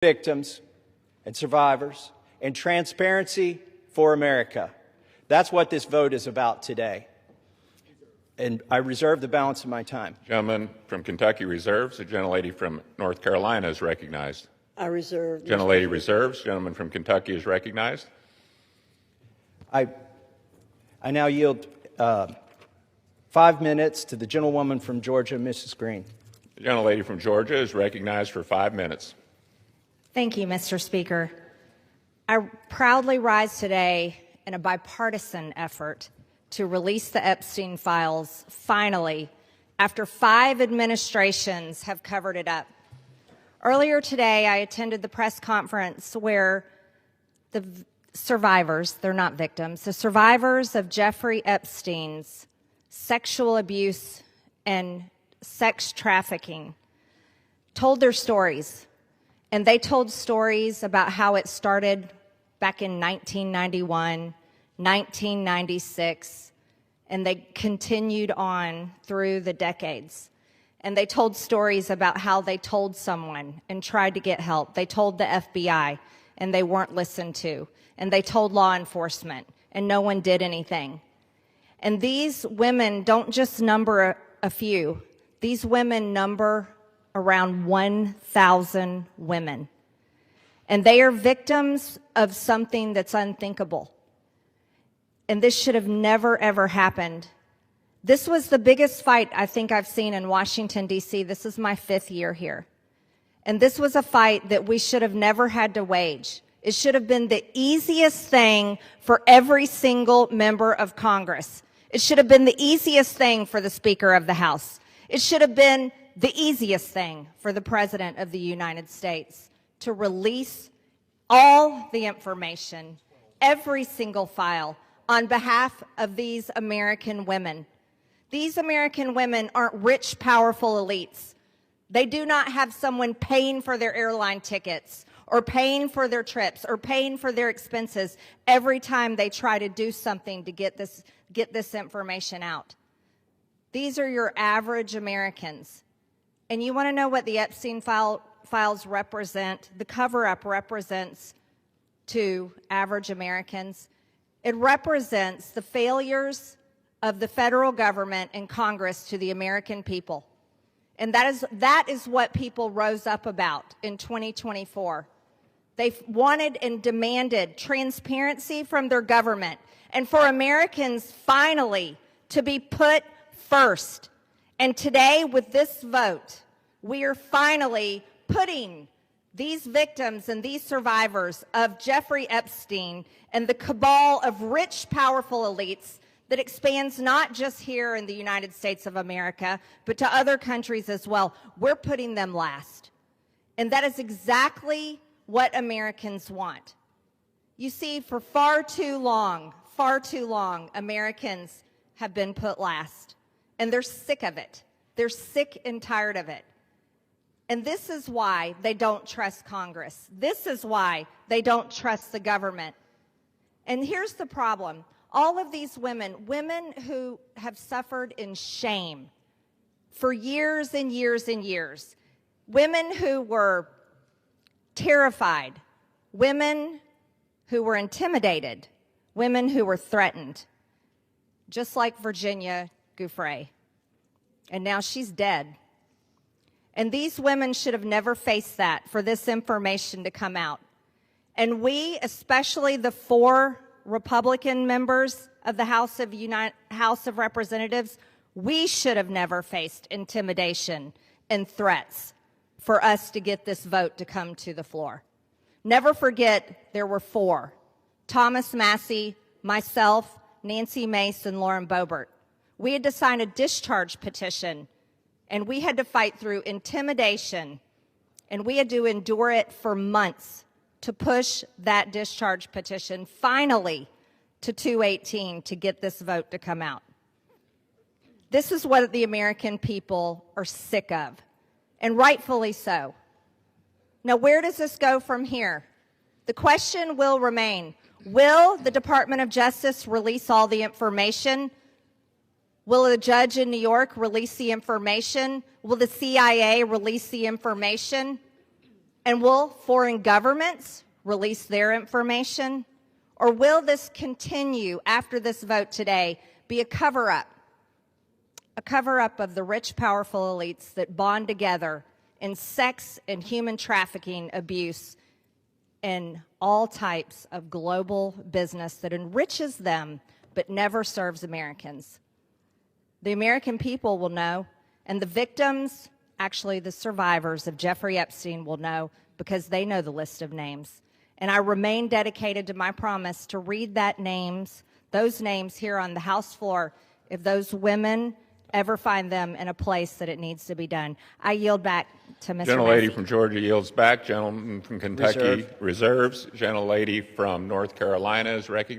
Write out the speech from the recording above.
victims and survivors, and transparency for America. That's what this vote is about today. And I reserve the balance of my time. Gentleman from Kentucky reserves. The gentlelady from North Carolina is recognized. I reserve. Gentlelady reserves. Gentleman from Kentucky is recognized. I now yield 5 minutes to the gentlewoman from Georgia, Mrs. Greene. The gentlelady from Georgia is recognized for 5 minutes. Thank you, Mr. Speaker. I proudly rise today in a bipartisan effort to release the Epstein Files, finally, after 5 administrations have covered it up. Earlier today, I attended the press conference where the survivors, they're not victims, the survivors of Jeffrey Epstein's sexual abuse and sex trafficking told their stories. And they told stories about how it started back in 1991, 1996, and they continued on through the decades. And they told stories about how they told someone and tried to get help. They told the FBI, and they weren't listened to. And they told law enforcement, and no one did anything. And these women don't just number a few. These women number around 1,000 women. And they are victims of something that's unthinkable. And this should have never, ever happened. This was the biggest fight I think I've seen in Washington, D.C. This is my 5th year here. And this was a fight that we should have never had to wage. It should have been the easiest thing for every single member of Congress. It should have been the easiest thing for the Speaker of the House. It should have been the easiest thing for the President of the United States to release all the information, every single file, on behalf of these American women. These American women aren't rich, powerful elites. They do not have someone paying for their airline tickets or paying for their trips or paying for their expenses every time they try to do something to get this information out. These are your average Americans. And you want to know what the Epstein Files represent, the cover-up represents to average Americans? It represents the failures of the federal government and Congress to the American people. And that is what people rose up about in 2024. They wanted and demanded transparency from their government and for Americans finally to be put first. And today, with this vote, we are finally putting these victims and these survivors of Jeffrey Epstein and the cabal of rich, powerful elites that expands not just here in the United States of America, but to other countries as well. We're putting them last. And that is exactly what Americans want. You see, for far too long, Americans have been put last. And they're sick of it. They're sick and tired of it. And this is why they don't trust Congress. This is why they don't trust the government. And here's the problem. All of these women who have suffered in shame for years and years and years, women who were terrified, women who were intimidated, women who were threatened, just like Virginia Giuffre. And now she's dead. And these women should have never faced that, for this information to come out. And we, especially the 4 Republican members of the House of Representatives, we should have never faced intimidation and threats for us to get this vote to come to the floor. Never forget, there were 4. Thomas Massie, myself, Nancy Mace, and Lauren Boebert. We had to sign a discharge petition, and we had to fight through intimidation, and we had to endure it for months to push that discharge petition finally to 218 to get this vote to come out. This is what the American people are sick of, and rightfully so. Now, where does this go from here? The question will remain, will the Department of Justice release all the information? Will a judge in New York release the information? Will the CIA release the information? And will foreign governments release their information? Or will this continue after this vote today be a cover-up? A cover-up of the rich, powerful elites that bond together in sex and human trafficking abuse and all types of global business that enriches them but never serves Americans. The American people will know, and the victims, actually the survivors of Jeffrey Epstein, will know because they know the list of names. And I remain dedicated to my promise to read those names here on the House floor if those women ever find them in a place that it needs to be done. I yield back to Mr. Gentlelady Massey. from Georgia yields back. Gentleman from Kentucky reserves. Gentlelady from North Carolina is recognized.